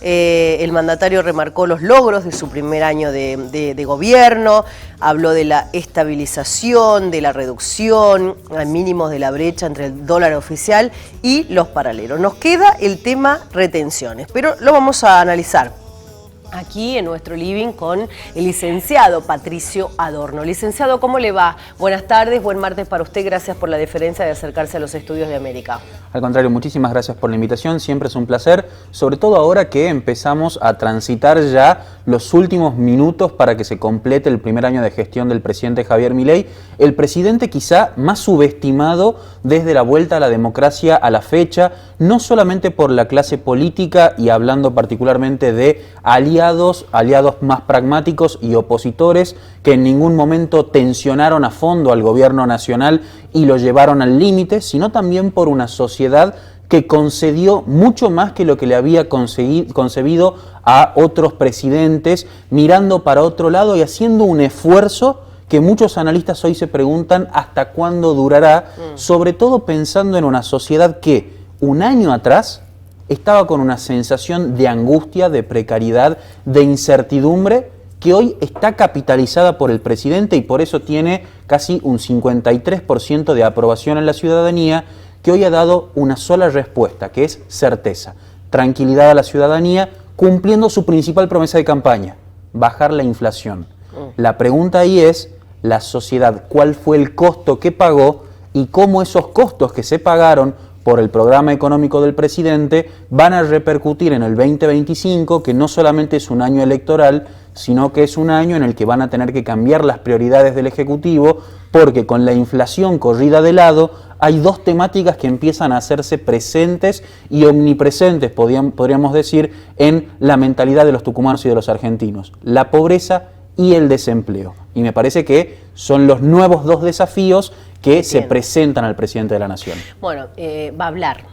El mandatario remarcó los logros de su primer año de gobierno, habló de la estabilización, de la reducción al mínimo de la brecha entre el dólar oficial y los paralelos. Nos queda el tema retenciones, pero lo vamos a analizar aquí en nuestro living con el licenciado Patricio Adorno. Licenciado, ¿cómo le va? Buenas tardes, buen martes para usted. Gracias por la deferencia de acercarse a los estudios de América. Al contrario, muchísimas gracias por la invitación. Siempre es un placer, sobre todo ahora que empezamos a transitar ya los últimos minutos para que se complete el primer año de gestión del presidente Javier Milei, el presidente quizá más subestimado desde la vuelta a la democracia a la fecha, no solamente por la clase política y hablando particularmente de aliados más pragmáticos y opositores que en ningún momento tensionaron a fondo al gobierno nacional y lo llevaron al límite, sino también por una sociedad que concedió mucho más que lo que le había concebido a otros presidentes, mirando para otro lado y haciendo un esfuerzo que muchos analistas hoy se preguntan hasta cuándo durará, sobre todo pensando en una sociedad que un año atrás estaba con una sensación de angustia, de precariedad, de incertidumbre, que hoy está capitalizada por el presidente y por eso tiene casi un 53% de aprobación en la ciudadanía, que hoy ha dado una sola respuesta, que es certeza, tranquilidad a la ciudadanía, cumpliendo su principal promesa de campaña, bajar la inflación. La pregunta ahí es, la sociedad, ¿cuál fue el costo que pagó y cómo esos costos que se pagaron por el programa económico del presidente van a repercutir en el 2025, que no solamente es un año electoral, sino que es un año en el que van a tener que cambiar las prioridades del Ejecutivo, porque con la inflación corrida de lado, hay dos temáticas que empiezan a hacerse presentes y omnipresentes, podríamos decir, en la mentalidad de los tucumanos y de los argentinos: la pobreza y el desempleo. Y me parece que son los nuevos dos desafíos que se presentan al presidente de la Nación. Bueno, va a hablar.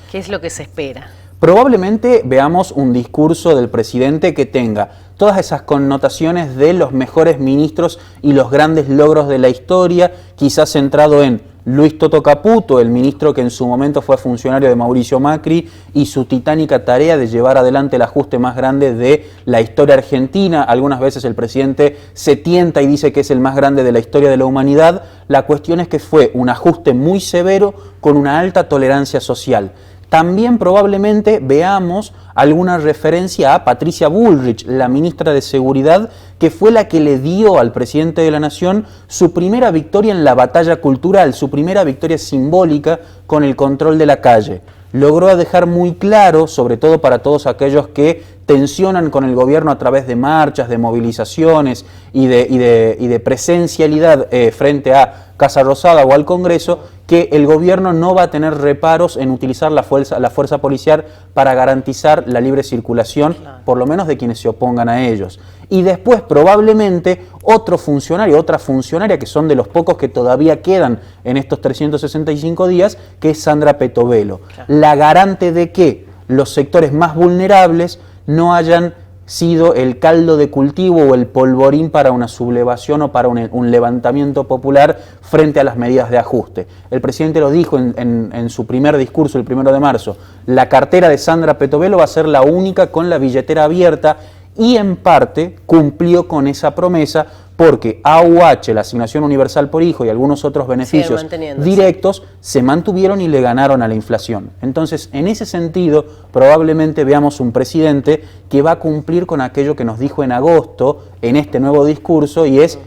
¿Qué es lo que se espera? Probablemente veamos un discurso del presidente que tenga todas esas connotaciones de los mejores ministros y los grandes logros de la historia, quizás centrado en Luis Toto Caputo, el ministro que en su momento fue funcionario de Mauricio Macri, y su titánica tarea de llevar adelante el ajuste más grande de la historia argentina. Algunas veces el presidente se tienta y dice que es el más grande de la historia de la humanidad. La cuestión es que fue un ajuste muy severo con una alta tolerancia social. También probablemente veamos alguna referencia a Patricia Bullrich, la ministra de Seguridad, que fue la que le dio al presidente de la Nación su primera victoria en la batalla cultural, su primera victoria simbólica con el control de la calle. Logró dejar muy claro, sobre todo para todos aquellos que tensionan con el gobierno a través de marchas, de movilizaciones y de presencialidad frente a Casa Rosada o al Congreso, que el gobierno no va a tener reparos en utilizar la fuerza policial para garantizar la libre circulación, por lo menos de quienes se opongan a ellos. Y después probablemente otro funcionario, otra funcionaria, que son de los pocos que todavía quedan en estos 365 días, que es Sandra Petovelo, la garante de que los sectores más vulnerables no hayan sido el caldo de cultivo o el polvorín para una sublevación o para un levantamiento popular frente a las medidas de ajuste. El presidente lo dijo en su primer discurso, el 1 de marzo, la cartera de Sandra Petovelo va a ser la única con la billetera abierta, y en parte cumplió con esa promesa, porque AUH, la Asignación Universal por Hijo, y algunos otros beneficios directos se mantuvieron y le ganaron a la inflación. Entonces, en ese sentido, probablemente veamos un presidente que va a cumplir con aquello que nos dijo en agosto en este nuevo discurso, y es: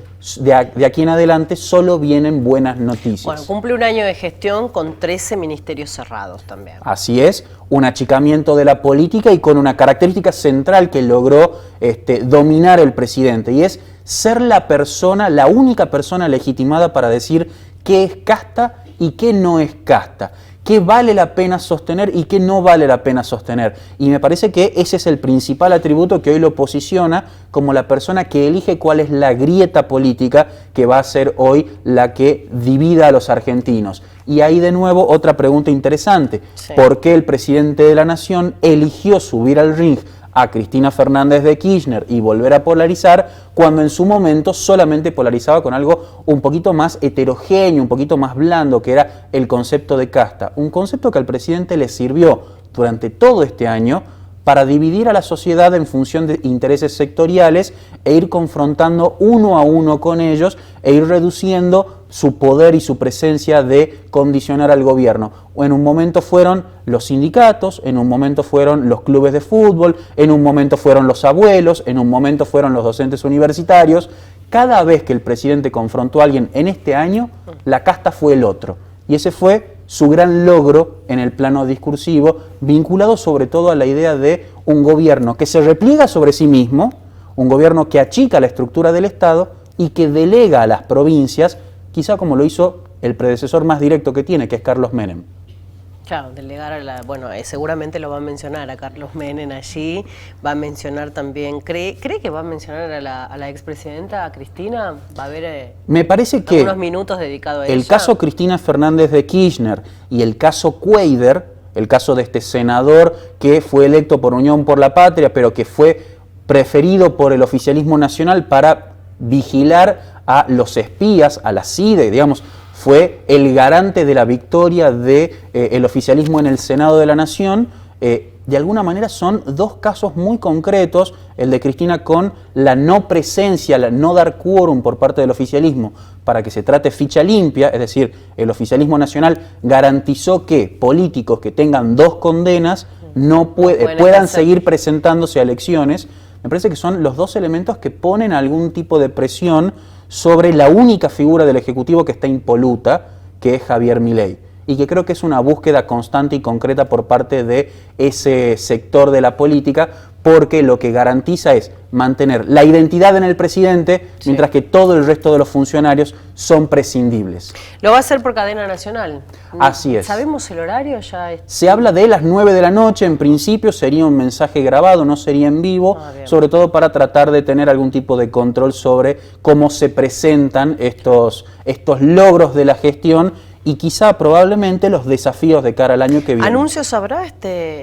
de aquí en adelante solo vienen buenas noticias. Bueno, cumple un año de gestión con 13 ministerios cerrados también. Así es, un achicamiento de la política y con una característica central que logró dominar el presidente, y es ser la única persona legitimada para decir qué es casta y qué no es casta, qué vale la pena sostener y qué no vale la pena sostener. Y me parece que ese es el principal atributo que hoy lo posiciona como la persona que elige cuál es la grieta política que va a ser hoy la que divida a los argentinos. Y ahí de nuevo otra pregunta interesante. ¿Por qué el presidente de la Nación eligió subir al ring a Cristina Fernández de Kirchner y volver a polarizar, cuando en su momento solamente polarizaba con algo un poquito más heterogéneo, un poquito más blando, que era el concepto de casta? Un concepto que al presidente le sirvió durante todo este año para dividir a la sociedad en función de intereses sectoriales e ir confrontando uno a uno con ellos e ir reduciendo su poder y su presencia de condicionar al gobierno. En un momento fueron los sindicatos, en un momento fueron los clubes de fútbol, en un momento fueron los abuelos, en un momento fueron los docentes universitarios. Cada vez que el presidente confrontó a alguien en este año, la casta fue el otro. Y ese fue su gran logro en el plano discursivo, vinculado sobre todo a la idea de un gobierno que se repliega sobre sí mismo, un gobierno que achica la estructura del Estado y que delega a las provincias, quizá como lo hizo el predecesor más directo que tiene, que es Carlos Menem. Claro, delegar a la... Bueno, seguramente lo va a mencionar a Carlos Menem allí, va a mencionar también... ¿Cree que va a mencionar a la expresidenta Cristina? ¿Va a haber me parece que unos minutos dedicados a ella? El caso Cristina Fernández de Kirchner y el caso Cuéllar, el caso de este senador que fue electo por Unión por la Patria, pero que fue preferido por el oficialismo nacional para vigilar a los espías, a la CIDE, digamos, fue el garante de la victoria del oficialismo en el Senado de la Nación. De alguna manera son dos casos muy concretos, el de Cristina con la no presencia, la no dar quórum por parte del oficialismo para que se trate ficha limpia, es decir, el oficialismo nacional garantizó que políticos que tengan 2 condenas puedan seguir presentándose a elecciones. Me parece que son los 2 elementos que ponen algún tipo de presión sobre la única figura del Ejecutivo que está impoluta, que es Javier Milei, y que creo que es una búsqueda constante y concreta por parte de ese sector de la política, porque lo que garantiza es mantener la identidad en el presidente, sí, mientras que todo el resto de los funcionarios son prescindibles. ¿Lo va a hacer por cadena nacional? Así es. ¿Sabemos el horario? Se habla de las 9 de la noche, en principio sería un mensaje grabado, no sería en vivo, sobre todo para tratar de tener algún tipo de control sobre cómo se presentan estos logros de la gestión y quizá probablemente los desafíos de cara al año que viene. ¿Anuncios habrá,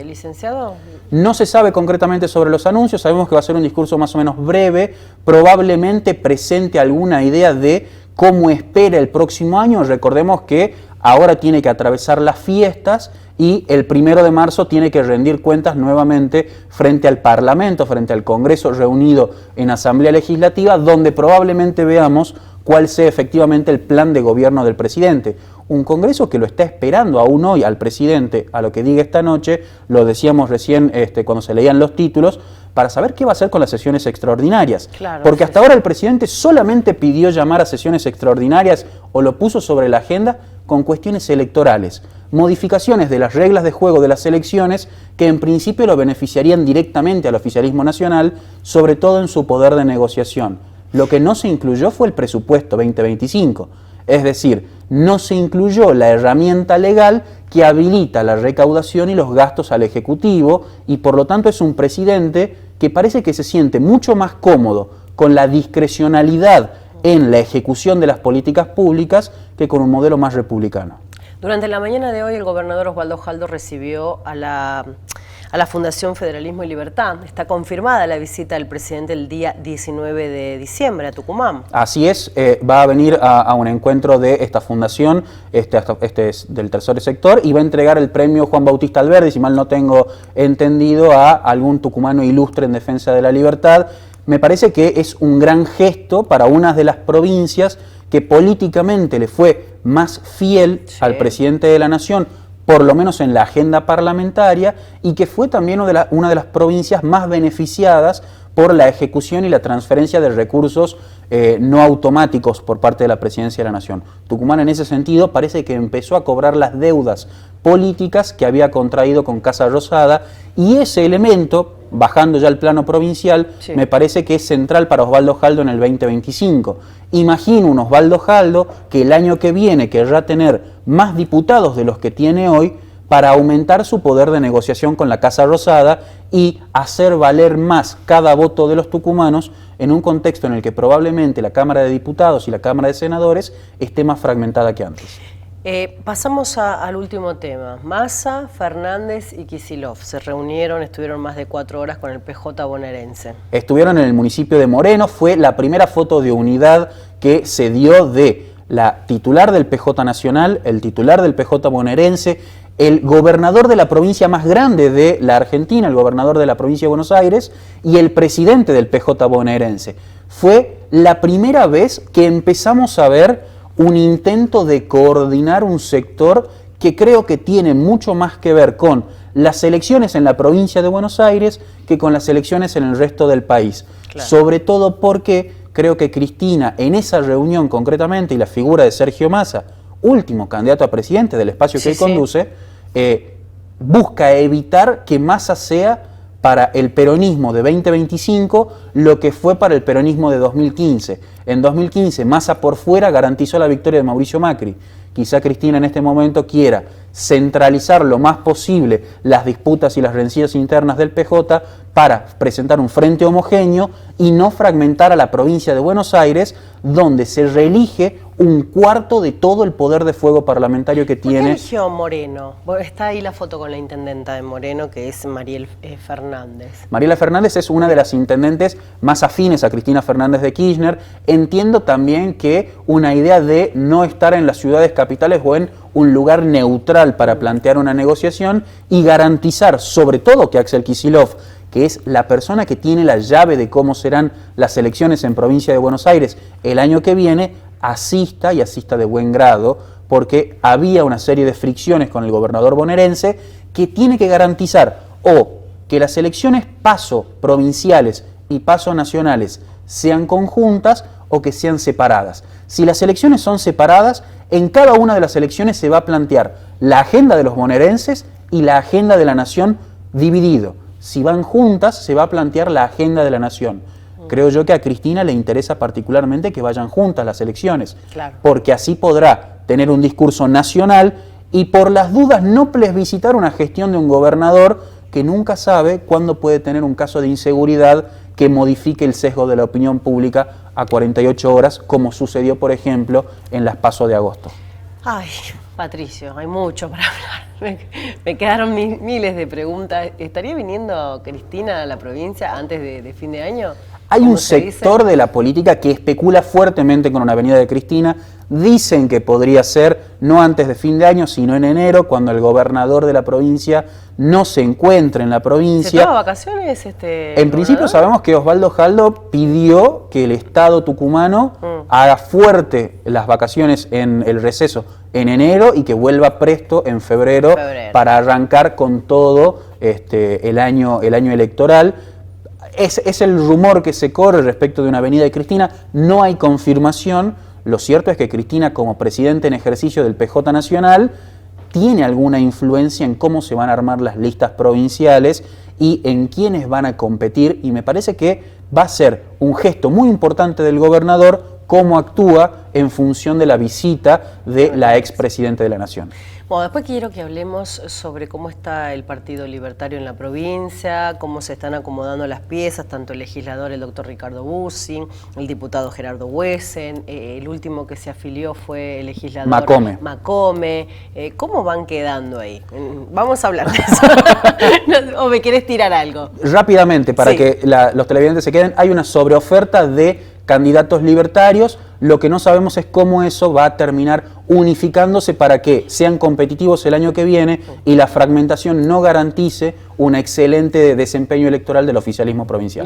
licenciado? No se sabe concretamente sobre los anuncios, sabemos que va a ser un discurso más o menos breve, probablemente presente alguna idea de cómo espera el próximo año. Recordemos que ahora tiene que atravesar las fiestas y el 1 de marzo tiene que rendir cuentas nuevamente frente al Parlamento, frente al Congreso reunido en Asamblea Legislativa, donde probablemente veamos cuál sea efectivamente el plan de gobierno del presidente. Un Congreso que lo está esperando aún hoy al presidente, a lo que diga esta noche, lo decíamos recién cuando se leían los títulos, para saber qué va a hacer con las sesiones extraordinarias. Claro, porque hasta ahora el presidente solamente pidió llamar a sesiones extraordinarias o lo puso sobre la agenda con cuestiones electorales, modificaciones de las reglas de juego de las elecciones que en principio lo beneficiarían directamente al oficialismo nacional, sobre todo en su poder de negociación. Lo que no se incluyó fue el presupuesto 2025, es decir, no se incluyó la herramienta legal que habilita la recaudación y los gastos al Ejecutivo y por lo tanto es un presidente que parece que se siente mucho más cómodo con la discrecionalidad en la ejecución de las políticas públicas que con un modelo más republicano. Durante la mañana de hoy el gobernador Osvaldo Jaldo recibió a la Fundación Federalismo y Libertad. Está confirmada la visita del presidente el día 19 de diciembre a Tucumán. Así es, va a venir a un encuentro de esta fundación, este es del tercer sector, y va a entregar el premio Juan Bautista Alberdi, si mal no tengo entendido, a algún tucumano ilustre en defensa de la libertad. Me parece que es un gran gesto para una de las provincias que políticamente le fue más fiel al presidente de la Nación, por lo menos en la agenda parlamentaria, y que fue también una de las provincias más beneficiadas por la ejecución y la transferencia de recursos no automáticos por parte de la Presidencia de la Nación. Tucumán en ese sentido parece que empezó a cobrar las deudas políticas que había contraído con Casa Rosada, y ese elemento, bajando ya al plano provincial, me parece que es central para Osvaldo Jaldo en el 2025. Imagino un Osvaldo Jaldo que el año que viene querrá tener más diputados de los que tiene hoy para aumentar su poder de negociación con la Casa Rosada y hacer valer más cada voto de los tucumanos en un contexto en el que probablemente la Cámara de Diputados y la Cámara de Senadores esté más fragmentada que antes. Pasamos al último tema. Massa, Fernández y Kicillof se reunieron, estuvieron más de 4 horas con el PJ bonaerense. Estuvieron en el municipio de Moreno, fue la primera foto de unidad que se dio de la titular del PJ Nacional, el titular del PJ bonaerense, el gobernador de la provincia más grande de la Argentina, el gobernador de la provincia de Buenos Aires, y el presidente del PJ bonaerense. Fue la primera vez que empezamos a ver un intento de coordinar un sector que creo que tiene mucho más que ver con las elecciones en la provincia de Buenos Aires que con las elecciones en el resto del país. Claro. Sobre todo porque creo que Cristina, en esa reunión concretamente, y la figura de Sergio Massa, último candidato a presidente del espacio que él conduce, busca evitar que Massa sea para el peronismo de 2025 lo que fue para el peronismo de 2015. En 2015 Massa por fuera garantizó la victoria de Mauricio Macri. Quizá Cristina en este momento quiera centralizar lo más posible las disputas y las rencillas internas del PJ para presentar un frente homogéneo y no fragmentar a la provincia de Buenos Aires, donde se reelige un cuarto de todo el poder de fuego parlamentario que tiene. ¿Por qué eligió Moreno? Está ahí la foto con la intendenta de Moreno, que es Mariel Fernández. Mariela Fernández es una de las intendentes más afines a Cristina Fernández de Kirchner. Entiendo también que una idea de no estar en las ciudades capitales o en un lugar neutral para plantear una negociación y garantizar, sobre todo, que Axel Kicillof, que es la persona que tiene la llave de cómo serán las elecciones en provincia de Buenos Aires el año que viene, asista y asista de buen grado, porque había una serie de fricciones con el gobernador bonaerense que tiene que garantizar o que las elecciones paso provinciales y paso nacionales sean conjuntas o que sean separadas. Si las elecciones son separadas, en cada una de las elecciones se va a plantear la agenda de los bonaerenses y la agenda de la nación dividido. Si van juntas, se va a plantear la agenda de la nación. Creo yo que a Cristina le interesa particularmente que vayan juntas las elecciones, claro, porque así podrá tener un discurso nacional y por las dudas no plebiscitar una gestión de un gobernador que nunca sabe cuándo puede tener un caso de inseguridad que modifique el sesgo de la opinión pública a 48 horas, como sucedió, por ejemplo, en las PASO de agosto. Ay, Patricio, hay mucho para hablar. Me quedaron miles de preguntas. ¿Estaría viniendo Cristina a la provincia antes de fin de año? Hay un sector de la política que especula fuertemente con una venida de Cristina. Dicen que podría ser no antes de fin de año, sino en enero, cuando el gobernador de la provincia no se encuentre en la provincia. ¿Se toma vacaciones En principio sabemos que Osvaldo Jaldo pidió que el Estado tucumano haga fuerte las vacaciones en el receso en enero y que vuelva presto en febrero. Para arrancar con todo el año electoral. Es el rumor que se corre respecto de una venida de Cristina. No hay confirmación. Lo cierto es que Cristina, como presidente en ejercicio del PJ Nacional, tiene alguna influencia en cómo se van a armar las listas provinciales y en quiénes van a competir, y me parece que va a ser un gesto muy importante del gobernador cómo actúa en función de la visita de la expresidenta de la Nación. Bueno, después quiero que hablemos sobre cómo está el Partido Libertario en la provincia, cómo se están acomodando las piezas, tanto el legislador, el doctor Ricardo Bussi, el diputado Gerardo Huesen, el último que se afilió fue el legislador Macome. ¿Cómo van quedando ahí? Vamos a hablar de eso. ¿O me querés tirar algo? Rápidamente, para que los televidentes se queden, hay una sobreoferta de candidatos libertarios. Lo que no sabemos es cómo eso va a terminar unificándose para que sean competitivos el año que viene y la fragmentación no garantice un excelente desempeño electoral del oficialismo provincial.